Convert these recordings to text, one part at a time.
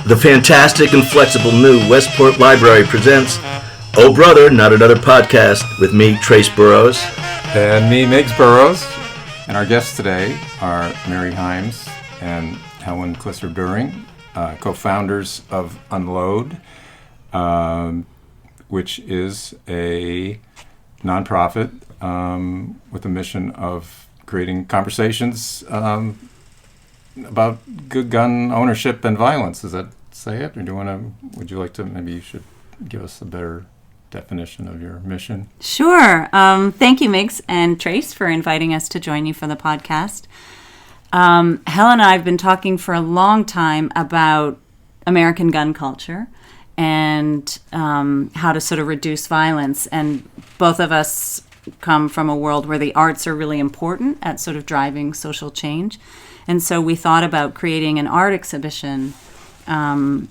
The fantastic and flexible new Westport Library presents Oh Brother, Not Another Podcast with me, Trace Burroughs. And me, Miggs Burroughs. And our guests today are Mary Himes and Helen Klisser, co-founders of Unload, which is a nonprofit with a mission of creating conversations about good gun ownership and violence. Does that say it? Or would you like to, maybe you should give us a better definition of your mission? Sure. Thank you, Miggs and Trace, for inviting us to join you for the podcast. Helen and I have been talking for a long time about American gun culture and how to sort of reduce violence. And both of us come from a world where the arts are really important at sort of driving social change. And so we thought about creating an art exhibition and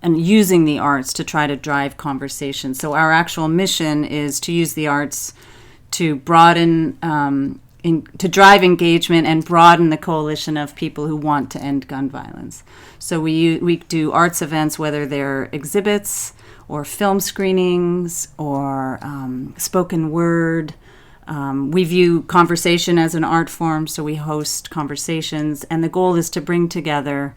using the arts to try to drive conversation. So our actual mission is to use the arts to broaden, to drive engagement and broaden the coalition of people who want to end gun violence. So we do arts events, whether they're exhibits or film screenings or spoken word. We view conversation as an art form, so we host conversations, and the goal is to bring together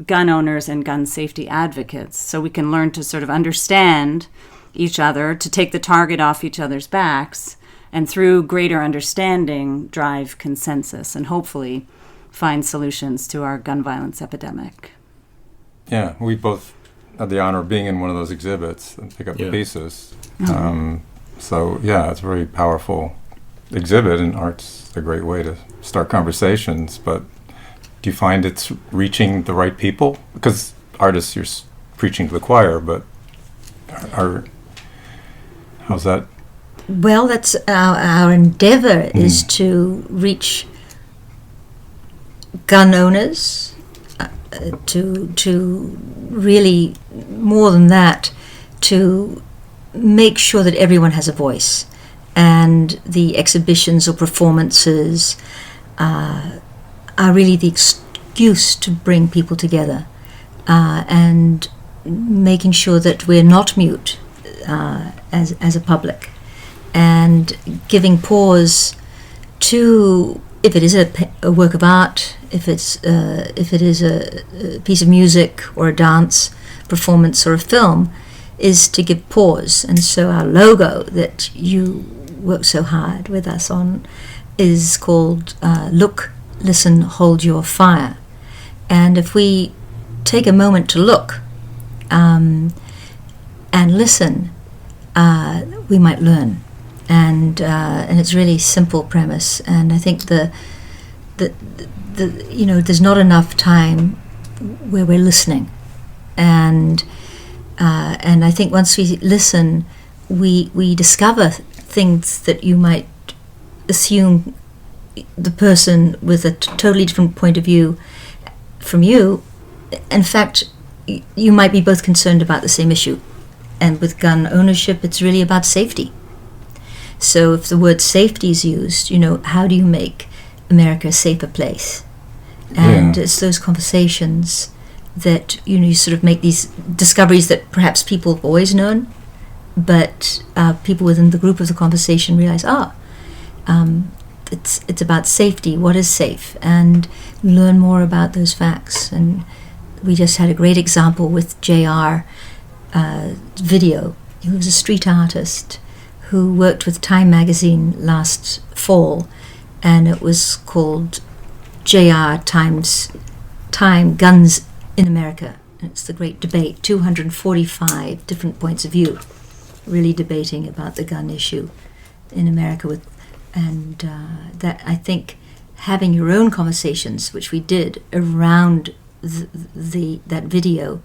gun owners and gun safety advocates so we can learn to sort of understand each other, to take the target off each other's backs, and through greater understanding, drive consensus and hopefully find solutions to our gun violence epidemic. Yeah, we both had the honor of being in one of those exhibits and pick up the pieces. So, yeah, it's a very powerful exhibit, and art's a great way to start conversations. But do you find it's reaching the right people? Because artists, you're preaching to the choir, but how's that? Well, that's our endeavor is to reach gun owners, to really, more than that, to make sure that everyone has a voice, and the exhibitions or performances are really the excuse to bring people together, and making sure that we're not mute as a public, and giving pause to, if it is a work of art, if it is a piece of music or a dance performance or a film, is to give pause. And so our logo that you work so hard with us on is called Look, Listen, Hold Your Fire. And if we take a moment to look and listen, we might learn. And it's really simple premise. And I think the there's not enough time where we're listening. And I think once we listen, we discover things that you might assume the person with a totally different point of view from you. In fact, you might be both concerned about the same issue. And with gun ownership, it's really about safety. So if the word safety is used, how do you make America a safer place? And it's those conversations that you sort of make these discoveries that perhaps people have always known, but people within the group of the conversation realize, it's about safety. What is safe? And learn more about those facts. And we just had a great example with JR Video. He was a street artist who worked with Time magazine last fall, and it was called JR times Time Guns in America. And it's the great debate, 245 different points of view, really debating about the gun issue in America. That I think having your own conversations, which we did around that video,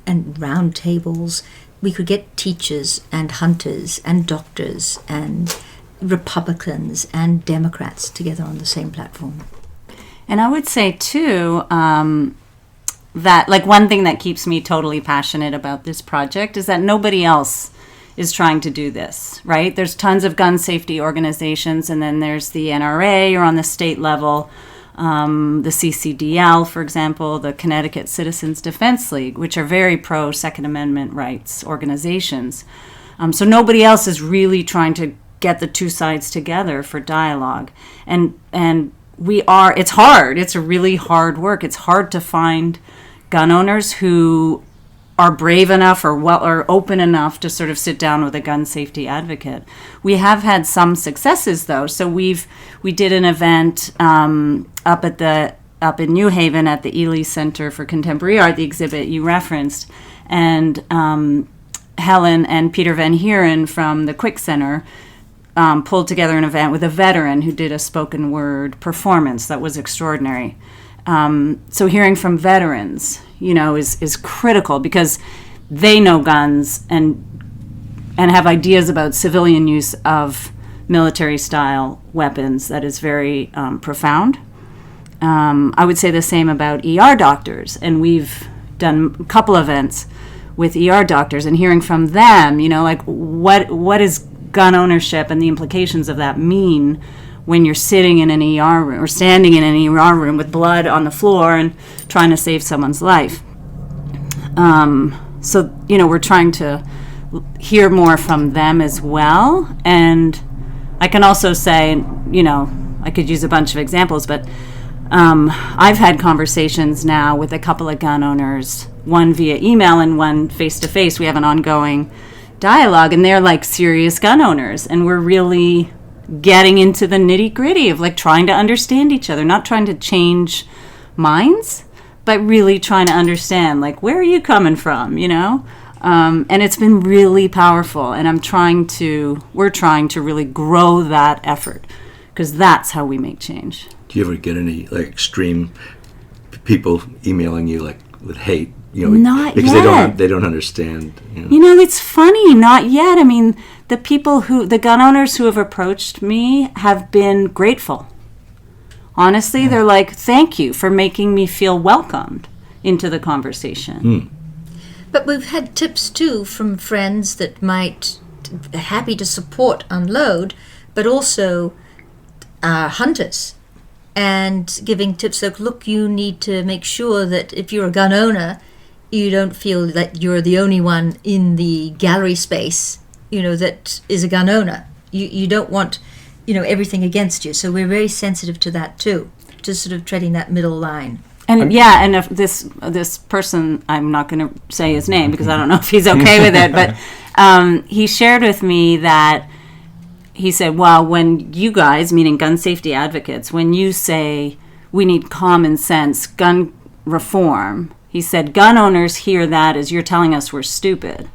and round tables, we could get teachers and hunters and doctors and Republicans and Democrats together on the same platform. And I would say, too, that one thing that keeps me totally passionate about this project is that nobody else is trying to do this, right? There's tons of gun safety organizations, and then there's the NRA or on the state level. the CCDL, for example, the Connecticut Citizens Defense League, which are very pro Second Amendment rights organizations. So nobody else is really trying to get the two sides together for dialogue. And it's hard. It's a really hard work. It's hard to find gun owners who are brave enough or open enough to sort of sit down with a gun safety advocate. We have had some successes, though. So we did an event up in New Haven at the Ely Center for Contemporary Art, the exhibit you referenced, and Helen and Peter Van Heeren from the Quick Center pulled together an event with a veteran who did a spoken word performance that was extraordinary. So hearing from veterans, is critical because they know guns and have ideas about civilian use of military-style weapons that is very profound. I would say the same about ER doctors, and we've done a couple events with ER doctors and hearing from them, what is gun ownership and the implications of that mean when you're sitting in an ER room or standing in an ER room with blood on the floor and trying to save someone's life. So, we're trying to hear more from them as well. And I can also say, I could use a bunch of examples, but I've had conversations now with a couple of gun owners, one via email and one face-to-face. We have an ongoing dialogue, and they're like serious gun owners, and we're really getting into the nitty-gritty of like trying to understand each other, not trying to change minds, but really trying to understand like where are you coming from, and it's been really powerful, and we're trying to really grow that effort because that's how we make change. Do you ever get any like extreme people emailing you like with hate? Not because yet. they don't understand. It's funny, not yet. I mean, the gun owners who have approached me have been grateful. Honestly, they're like, thank you for making me feel welcomed into the conversation. But we've had tips too from friends that might be happy to support Unload, but also hunters. And giving tips like, look, you need to make sure that if you're a gun owner, you don't feel that you're the only one in the gallery space, that is a gun owner. You don't want, everything against you. So we're very sensitive to that too, to sort of treading that middle line. And and if this person, I'm not going to say his name because I don't know if he's okay with it, but he shared with me that he said, well, when you guys, meaning gun safety advocates, when you say we need common sense gun reform, he said gun owners hear that as you're telling us we're stupid.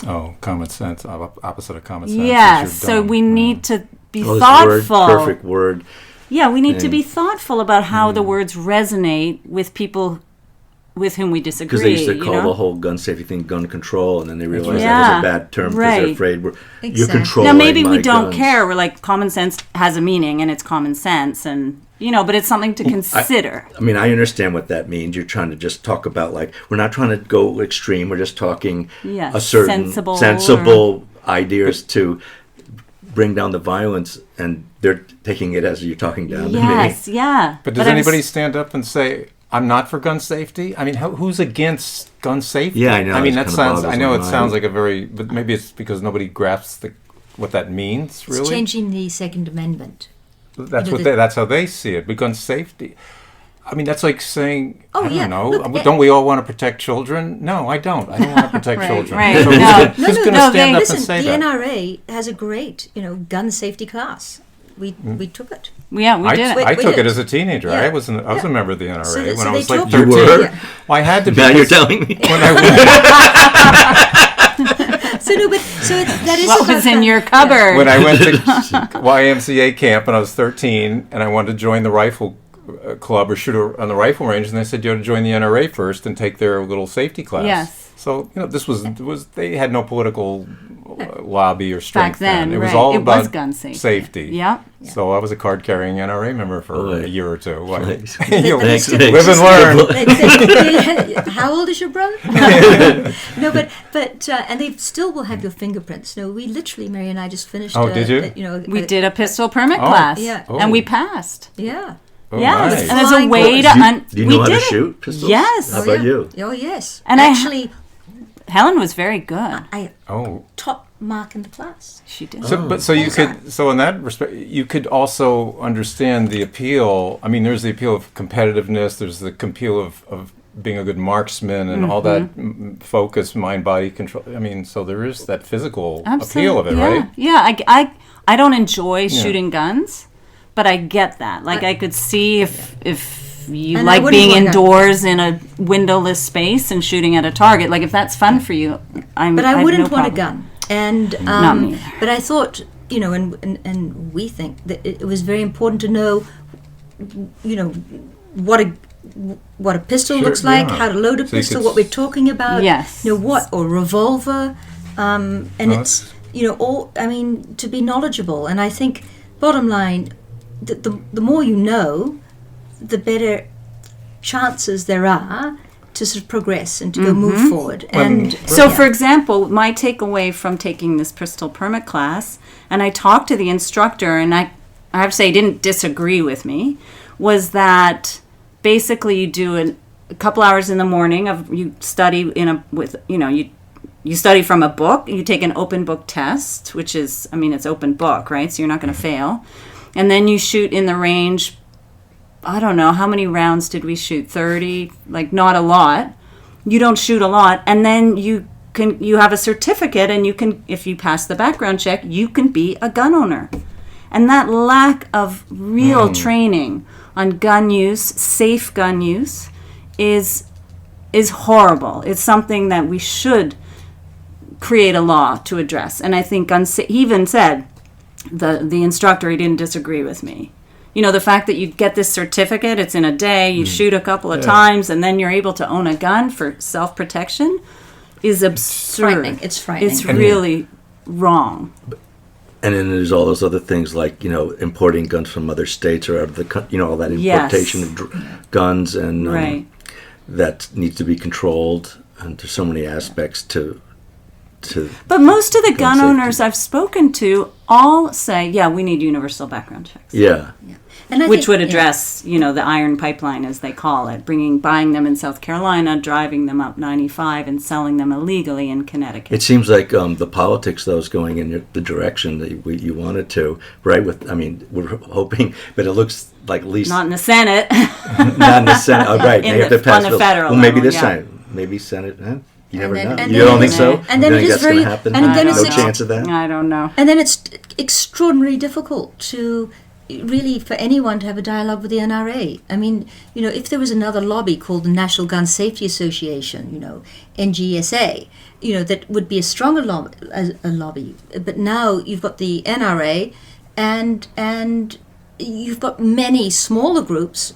Oh, common sense, opposite of common sense. Yes, so we need to be thoughtful. Perfect word. Yeah, we need to be thoughtful about how the words resonate with people with whom we disagree. Because they used to call the whole gun safety thing gun control, and then they realized that was a bad term because they're afraid you're controlling. Now maybe we don't guns. care. We're like, common sense has a meaning, and it's common sense, and but it's something to consider. I understand what that means. You're trying to just talk about we're not trying to go extreme. We're just talking a certain sensible ideas to bring down the violence, and they're taking it as you're talking down to me. Yes, yeah. But does anybody stand up and say, I'm not for gun safety? I mean, who's against gun safety? Yeah, I know. I mean, that sounds. I know it sounds like but maybe it's because nobody grasps what that means. Really, it's changing the Second Amendment. That's that's how they see it. But gun safety. I mean, that's like saying, I don't know. Look, don't we all want to protect children? No, I don't. I don't want to protect children. Right. So who's going to stand up and say the that? The NRA has a great, gun safety class. We took it. Yeah, we did it. I took it as a teenager. Yeah. I was a member of the NRA when I was like 13. You were? Well, I had to be. Now you're telling me. When I that is what was in your cupboard. When I went to YMCA camp when I was 13, and I wanted to join the rifle club or shoot on the rifle range, and they said you ought to join the NRA first and take their little safety class. Yes. So this was they had no political lobby or strength back then. It was all about gun safety. Yeah. So I was a card-carrying NRA member for a year or two. Thanks. Live and learn. How old is your brother? No, but and they still will have your fingerprints. No, we literally, Mary and I just finished. Oh, did you? We did a pistol permit class. Yeah. And we passed. Yeah. Oh, yes, nice. and there's a way to. Do you know how to shoot pistols? Yes. How about you? Oh yes. And actually, Helen was very good. I top mark in the class. She did. So you could, so in that respect, you could also understand the appeal. I mean, there's the appeal of competitiveness. There's the appeal of being a good marksman and all that focus, mind, body control. I mean, so there is that physical appeal of it, right? Yeah, I don't enjoy shooting guns, but I get that. Like, I could see if you And like being indoors in a windowless space and shooting at a target. Like, if that's fun for you, I wouldn't want a problem. gun. And Not me either. but I thought, and we think that it was very important to know, what a pistol looks like, how to load a pistol, what we're talking about, or revolver, and it's all. I mean, to be knowledgeable. And I think, bottom line, the more you know, the better chances there are to sort of progress and to go move forward. So, for example, my takeaway from taking this pistol permit class, and I talked to the instructor, and I have to say he didn't disagree with me, was that basically you do a couple hours in the morning you study you study from a book. You take an open book test, which is, it's open book, right? So you're not going to fail. And then you shoot in the range. I don't know, how many rounds did we shoot? 30, like not a lot. You don't shoot a lot, and then you have a certificate, and you can, if you pass the background check, you can be a gun owner. And that lack of real training on gun use, safe gun use, is horrible. It's something that we should create a law to address. And I think he even said, the instructor, he didn't disagree with me. The fact that you get this certificate, it's in a day, you shoot a couple of times, and then you're able to own a gun for self-protection is absurd. It's frightening. It's really wrong. And then there's all those other things like, importing guns from other states or out of the, all that importation of guns, and that needs to be controlled. And there's so many aspects to But most of the gun owners I've spoken to all say, we need universal background checks. Yeah. And which would address, the iron pipeline, as they call it, buying them in South Carolina, driving them up 95, and selling them illegally in Connecticut. It seems like the politics, though, is going in the direction that you wanted to, right? We're hoping, but it looks like at least... Not in the Senate. Not in the Senate. Oh, right. On the federal level, maybe the Senate. Maybe Senate, You never know. And you don't think so? And then it is very... Happen? And then no chance of that? I don't know. And then it's extraordinarily difficult to... really for anyone to have a dialogue with the NRA. If there was another lobby called the National Gun Safety Association, NGSA, that would be a stronger lobby. But now you've got the NRA and you've got many smaller groups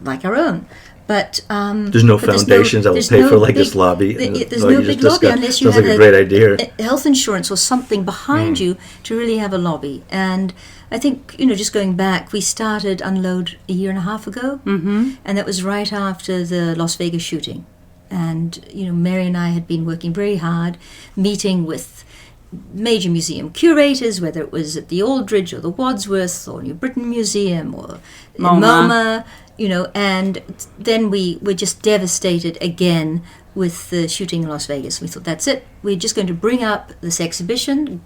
like our own. But there's no foundations that will pay for this lobby. There's no big lobby unless you have a great idea. Health insurance or something behind you to really have a lobby. And I think, just going back, we started Unload a year and a half ago, and that was right after the Las Vegas shooting. And, Mary and I had been working very hard, meeting with major museum curators, whether it was at the Aldridge or the Wadsworth or New Britain Museum or MoMA, and then we were just devastated again with the shooting in Las Vegas. We thought, that's it. We're just going to bring up this exhibition,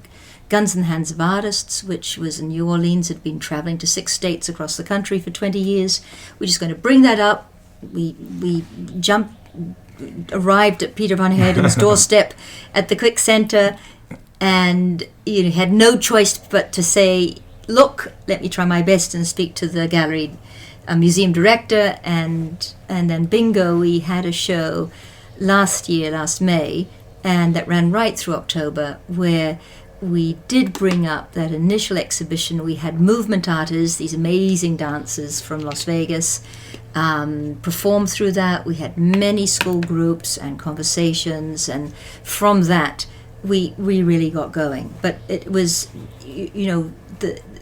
Guns in the Hands of Artists, which was in New Orleans, had been traveling to 6 states across the country for 20 years. We're just going to bring that up. We arrived at Peter von Hayden's doorstep at the Quick Center, and had no choice but to say, look, let me try my best and speak to the gallery museum director, and then bingo, we had a show last May, and that ran right through October, where we did bring up that initial exhibition. We had movement artists, these amazing dancers from Las Vegas, perform through that. We had many school groups and conversations, and from that we really got going. But it was,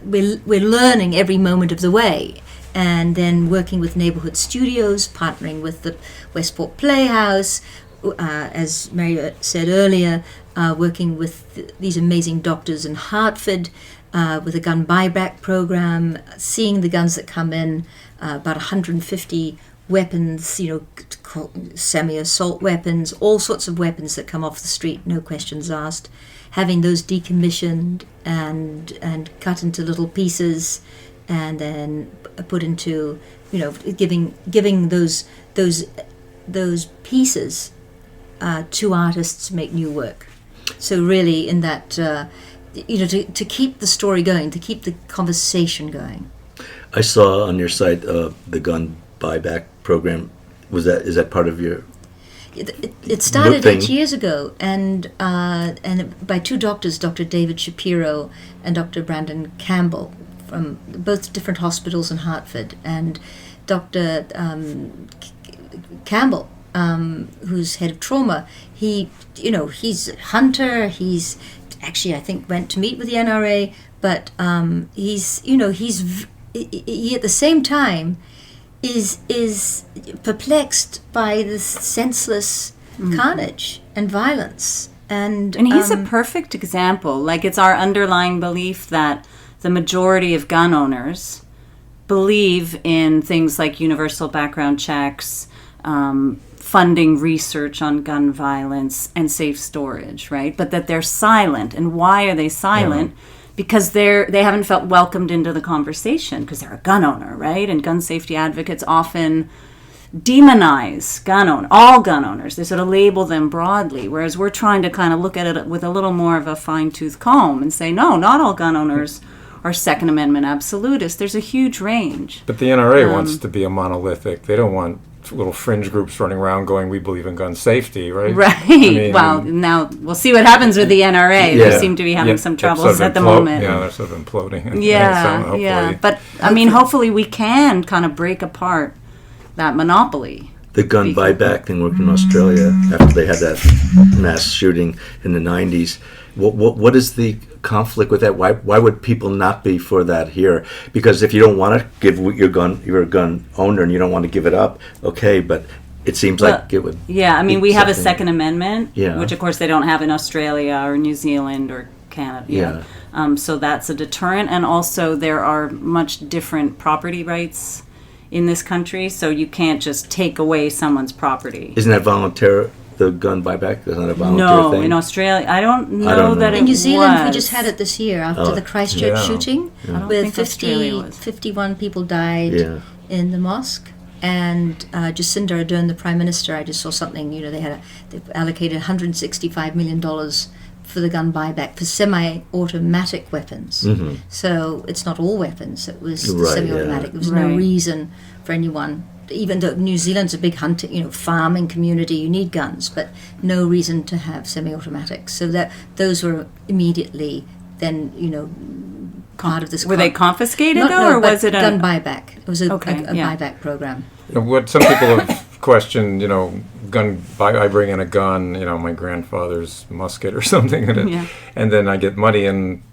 we're learning every moment of the way, and then working with neighborhood studios, partnering with the Westport Playhouse, as Mary said earlier, working with these amazing doctors in Hartford, with a gun buyback program, seeing the guns that come in, about 150 weapons, semi-assault weapons, all sorts of weapons that come off the street, no questions asked, having those decommissioned and cut into little pieces, and then put into, giving those pieces to artists to make new work. So really, in that, to keep the story going, to keep the conversation going. I saw on your site the gun buyback program. Is that part of your? It started 8 years ago, and by two doctors, Dr. David Shapiro and Dr. Brandon Campbell, from both different hospitals in Hartford, and Dr. Campbell, who's head of trauma. He's a hunter. He's actually, I think, went to meet with the NRA, but he at the same time is perplexed by this senseless carnage and violence. And he's a perfect example. Like, it's our underlying belief that the majority of gun owners believe in things like universal background checks, funding research on gun violence, and safe storage, right? But that they're silent. And why are they silent? Yeah. Because they haven't felt welcomed into the conversation because they're a gun owner, right? And gun safety advocates often demonize all gun owners. They sort of label them broadly, whereas we're trying to kind of look at it with a little more of a fine-tooth comb and say, no, not all gun owners are Second Amendment absolutists. There's a huge range. But the NRA wants to be a monolithic. They don't want little fringe groups running around going, we believe in gun safety, right? Right. Well, now we'll see what happens with the NRA. They seem to be having some troubles at the moment. Yeah, they're sort of imploding. Yeah. But, hopefully we can kind of break apart that monopoly. The gun buyback thing worked in Australia after they had that mass shooting in the 90s. What is the conflict with that? Why would people not be for that here? Because if you don't want to give your gun, you're a gun owner and you don't want to give it up, okay, but it seems like it would. Yeah, we have a Second Amendment, which of course they don't have in Australia or New Zealand or Canada. Yeah. So that's a deterrent, and also there are much different property rights in this country, so you can't just take away someone's property. Isn't that voluntary? The gun buyback is not a volunteer thing? No, in Australia, I don't know that it was. In New Zealand, we just had it this year after the Christchurch shooting, with 51 people died in the mosque. And Jacinda Ardern, the Prime Minister, I just saw something, they allocated $165 million for the gun buyback for semi-automatic weapons. Mm-hmm. So it's not all weapons, it was semi-automatic. There was no reason for anyone. Even though New Zealand's a big hunting, farming community, you need guns, but no reason to have semi-automatics. So those were immediately then, part of this. Were they confiscated or was it a gun buyback? It was a buyback program. What some people have questioned, I bring in a gun, my grandfather's musket or something, and then I get money and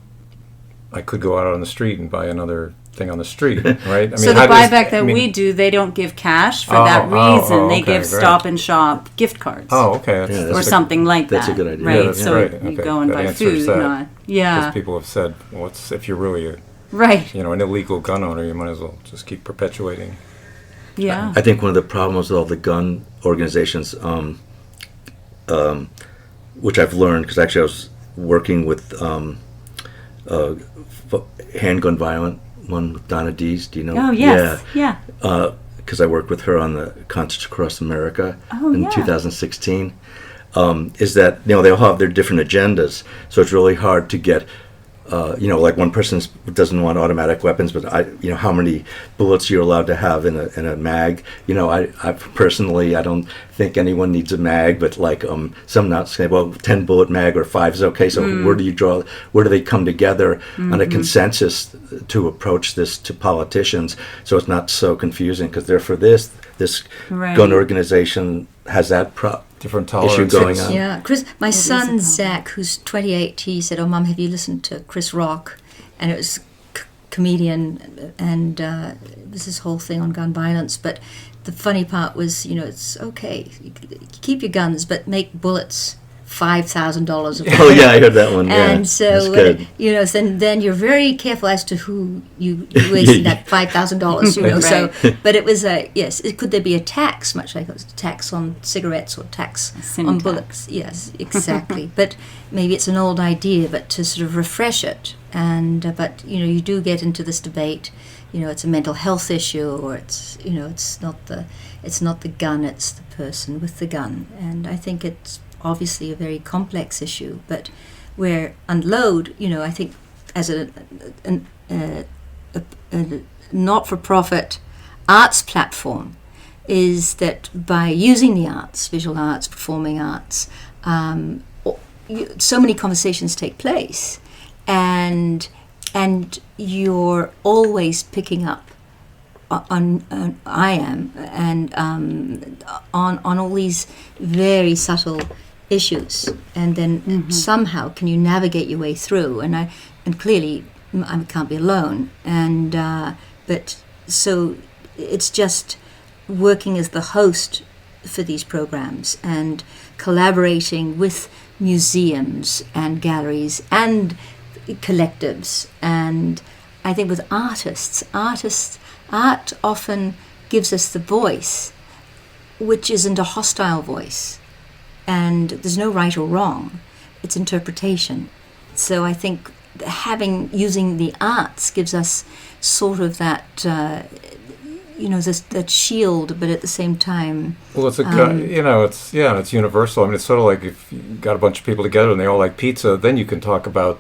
I could go out on the street and buy another thing on the street, right? So the buyback we do, they don't give cash for that reason. They give Stop and Shop gift cards. Oh, okay. Or something like that. That's a good idea. Right, yeah, so you go and buy food. Because people have said, well, if you're really an illegal gun owner, you might as well just keep perpetuating. Yeah. I think one of the problems with all the gun organizations, which I've learned, because actually I was working with handgun violence, one with Donna Dees, do you know? Oh, yes. Yeah. Because I worked with her on the Concerts Across America in 2016, is that, they all have their different agendas, so it's really hard to get, like one person doesn't want automatic weapons, but how many bullets you're allowed to have in a mag. I personally, I don't think anyone needs a mag, but some not say, 10 bullet mag or 5 is okay. So where do they come together on a consensus to approach this to politicians, so it's not so confusing, because they're for this gun organization has that different tolerances. Issue going on. Yeah, Chris, my son Zach, who's 28, he said, "Oh, Mum, have you listened to Chris Rock?" And it was comedian, and it was this whole thing on gun violence. But the funny part was, it's okay, you keep your guns, but make bullets $5,000 of money. Oh yeah, I heard that one. Yeah, and so then you're very careful as to who you wasted that $5,000. Right. So, but it was could there be a tax, much like it was a tax on cigarettes or tax on bullets? Yes, exactly. But maybe it's an old idea, but to sort of refresh it, and but you do get into this debate. It's a mental health issue, or it's not the gun, it's the person with the gun, and I think it's obviously a very complex issue, but where Unload, I think as a not-for-profit arts platform, is that by using the arts, visual arts, performing arts, so many conversations take place, and you're always picking up on all these very subtle issues, and then somehow can you navigate your way through, and clearly I can't be alone, and but so it's just working as the host for these programs and collaborating with museums and galleries and collectives, and I think with artists, art often gives us the voice, which isn't a hostile voice, and there's no right or wrong, it's interpretation. So I think using the arts gives us sort of that that shield, but at the same time, well, it's it's universal. I mean, it's sort of like if you got a bunch of people together and they all like pizza, then you can talk about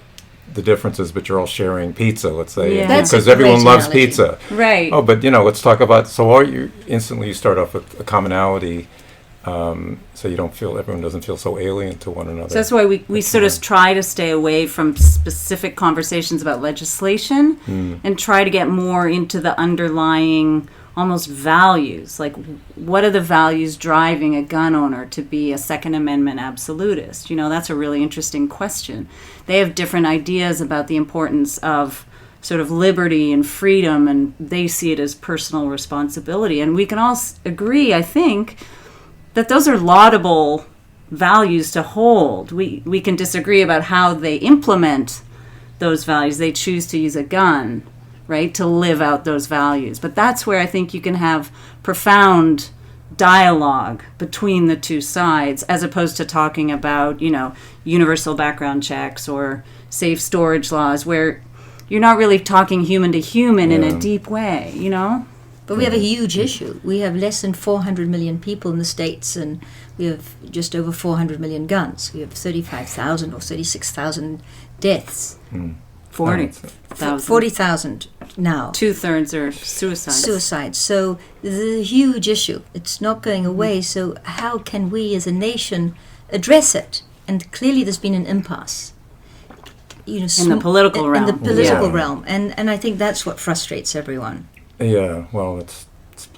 the differences, but you're all sharing pizza, let's say, because everyone loves pizza. Right. Oh, but let's talk about, so you start off with a commonality, so everyone doesn't feel so alien to one another. So that's why we sort of try to stay away from specific conversations about legislation and try to get more into the underlying almost values, like what are the values driving a gun owner to be a Second Amendment absolutist? That's a really interesting question. They have different ideas about the importance of sort of liberty and freedom, and they see it as personal responsibility. And we can all agree, I think, that those are laudable values to hold. We can disagree about how they implement those values. They choose to use a gun, right, to live out those values. But that's where I think you can have profound dialogue between the two sides, as opposed to talking about, universal background checks or safe storage laws, where you're not really talking human to human in a deep way, But we have a huge issue. We have less than 400 million people in the States, and we have just over 400 million guns. We have 35,000 or 36,000 deaths. 40,000 now. 2/3 are suicides. So this is a huge issue. It's not going away. So how can we as a nation address it? And clearly there's been an impasse. In the political realm. In the political realm. And I think that's what frustrates everyone. Yeah, well, it's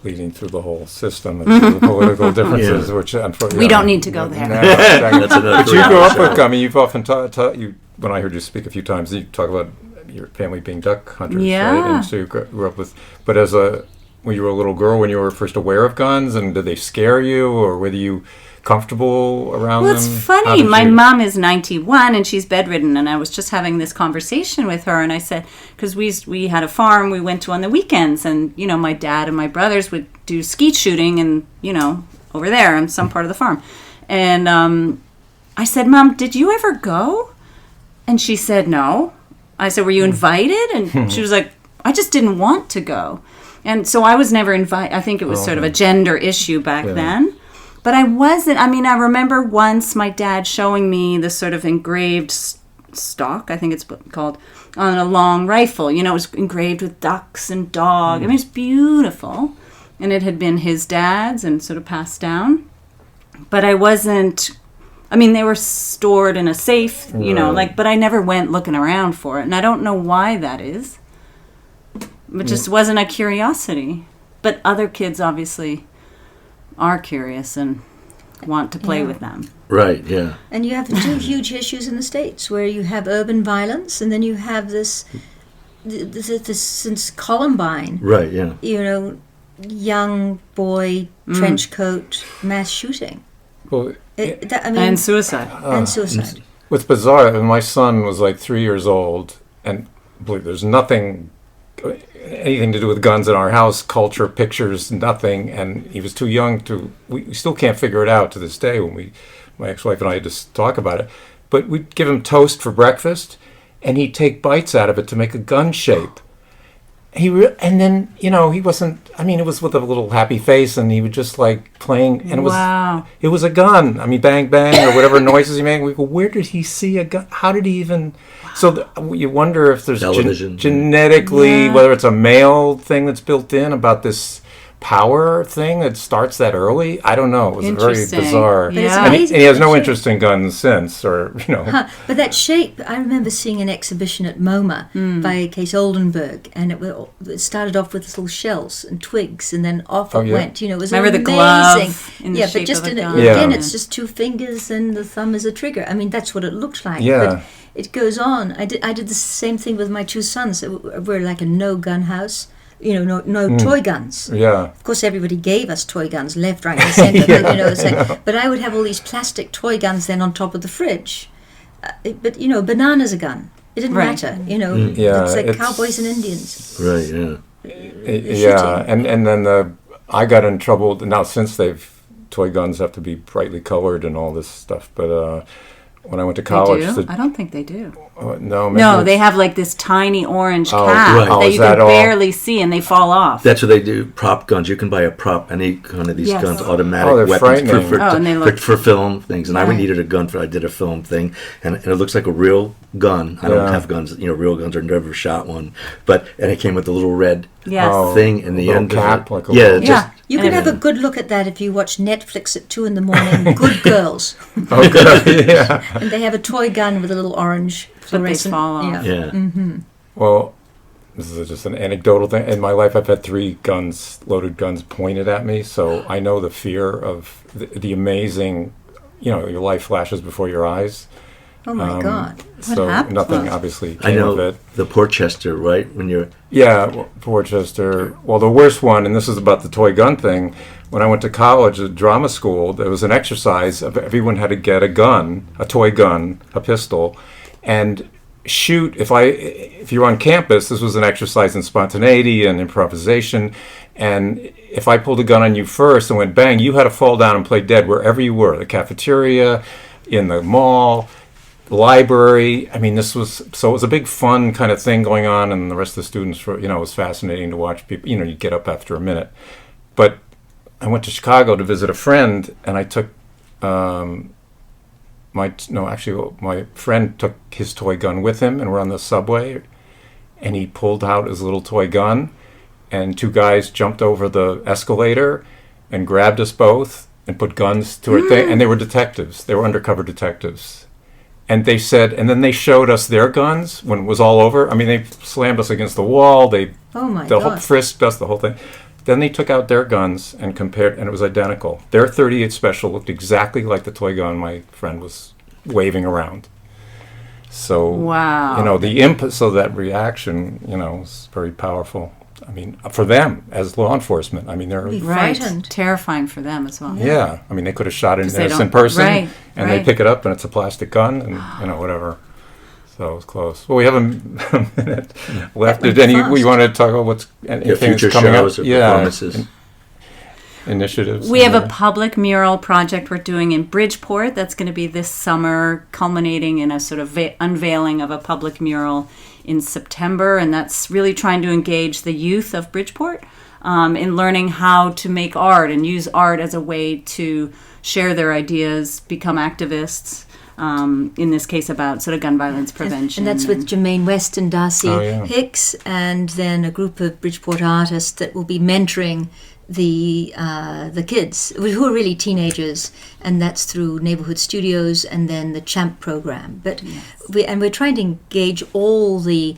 bleeding through the whole system of the political differences, which unfortunately... We don't need to go there. No, that's but you grew up with, you've often taught when I heard you speak a few times, you talk about your family being duck hunters, right? And so you grew up with... But when you were a little girl, when you were first aware of guns, and did they scare you, or were you comfortable around them? Well, it's funny. My mom is 91 and she's bedridden, and I was just having this conversation with her, and I said, because we had a farm we went to on the weekends, and my dad and my brothers would do skeet shooting, and over there on some part of the farm, and I said, Mom, did you ever go? And she said no. I said, were you invited? And she was like, I just didn't want to go. And so I was never invited. I think it was sort of a gender issue back then. But I wasn't. I mean, I remember once my dad showing me this sort of engraved stock, I think it's called, on a long rifle. It was engraved with ducks and dog. I mean, it's beautiful. And it had been his dad's and sort of passed down. But I wasn't... I mean, they were stored in a safe, but I never went looking around for it. And I don't know why that is. It just wasn't a curiosity. But other kids obviously are curious and want to play with them. Right, yeah. And you have the two huge issues in the States where you have urban violence, and then you have this since Columbine. Right, yeah. Young boy, trench coat, mass shooting. Well, and suicide. And suicide. What's bizarre, my son was like 3 years old, and believe there's anything to do with guns in our house, culture, pictures, nothing, and he was too young we still can't figure it out to this day when my ex-wife and I just talk about it, but we'd give him toast for breakfast, and he'd take bites out of it to make a gun shape. And then, he wasn't, it was with a little happy face, and he would just like playing, and it was a gun. Bang, bang, or whatever noises he made. We go, where did he see a gun? How did he even? So you wonder if there's genetically, whether it's a male thing that's built in about this power thing that starts that early. I don't know. It was very bizarre. Yeah. And he has no interest in guns since, or. But that shape, I remember seeing an exhibition at MoMA by Case Oldenburg, and it started off with little shells and twigs, and then off it went. It was remember amazing. The glove in the yeah, shape but just of a gun. again, it's just two fingers and the thumb is a trigger. That's what it looked like. Yeah. But it goes on. I did the same thing with my two sons. We're like a no-gun house. No toy guns. Yeah. Of course, everybody gave us toy guns, left, right, and centre. But I would have all these plastic toy guns then on top of the fridge. But banana's a gun. It didn't matter. It's like cowboys and Indians. Right. Yeah. Yeah, and then I got in trouble now since toy guns have to be brightly colored and all this stuff. But when I went to college, they do? I don't think they do. No, they have like this tiny orange cap right. that you can barely see, and they fall off. That's what they do. Prop guns. You can buy a prop, any kind of these guns, automatic weapons for film things. And I needed a gun I did a film thing, and it looks like a real gun. I don't have guns. Real guns. I've never shot one, and it came with the little red thing in the end cap, of it. You can have a good look at that if you watch Netflix at 2 a.m. Good Girls. Oh, good. Yeah. And they have a toy gun with a little orange fluorescent. But they fall off. Yeah. Mm-hmm. Well, this is just an anecdotal thing. In my life, I've had 3 loaded guns pointed at me, so I know the fear of the amazing, your life flashes before your eyes. Oh my God! So nothing obviously came I know of it. The Portchester, right? When you're Portchester. Well, the worst one, and this is about the toy gun thing. When I went to college at drama school, there was an exercise of everyone had to get a gun, a toy gun, a pistol, and shoot. If you're on campus, this was an exercise in spontaneity and improvisation. And if I pulled a gun on you first and went bang, you had to fall down and play dead wherever you were, the cafeteria, in the mall, library. It was a big fun kind of thing going on, and the rest of the students it was fascinating to watch people. You get up after a minute. But I went to Chicago to visit a friend, and I took my friend took his toy gun with him, and we're on the subway, and he pulled out his little toy gun, and 2 guys jumped over the escalator and grabbed us both and put guns to our thing, and they were detectives. They were undercover detectives. And they said, and then they showed us their guns when it was all over. They slammed us against the wall. Frisked us, the whole thing. Then they took out their guns and compared, and it was identical. Their .38 Special looked exactly like the toy gun my friend was waving around. So, wow. So that reaction, is very powerful. For them as law enforcement, they're frightened, terrifying for them as well. Yeah, they could have shot an innocent person, and they pick it up, and it's a plastic gun, and whatever. So it was close. Well, we have a minute left. Did we want to talk about what's anything future coming shows up? Or performances? Initiatives. We have a public mural project we're doing in Bridgeport that's going to be this summer, culminating in a sort of unveiling of a public mural in September, and that's really trying to engage the youth of Bridgeport in learning how to make art and use art as a way to share their ideas, become activists, in this case about sort of gun violence prevention. And that's with Jermaine West and Darcy Hicks, and then a group of Bridgeport artists that will be mentoring the kids who are really teenagers, and that's through neighborhood studios and then the Champ program. But we're trying to engage all the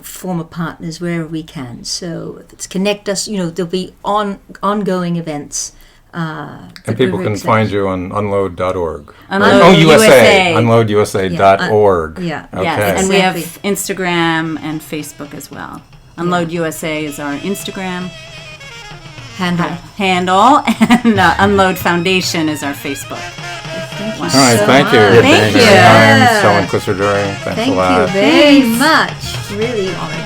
former partners wherever we can. So if it's connect us, there'll be ongoing events. And people can find you on unload.org. USA. Unloadusa.org. Yeah. Okay. Yes, and we have Instagram and Facebook as well. Unload USA is our Instagram. handle, and Unload Foundation is our Facebook. Thank you. All right, thank you. Thank you. I'm Helen Klisser. Thanks a lot. Thank you very much. Really honored.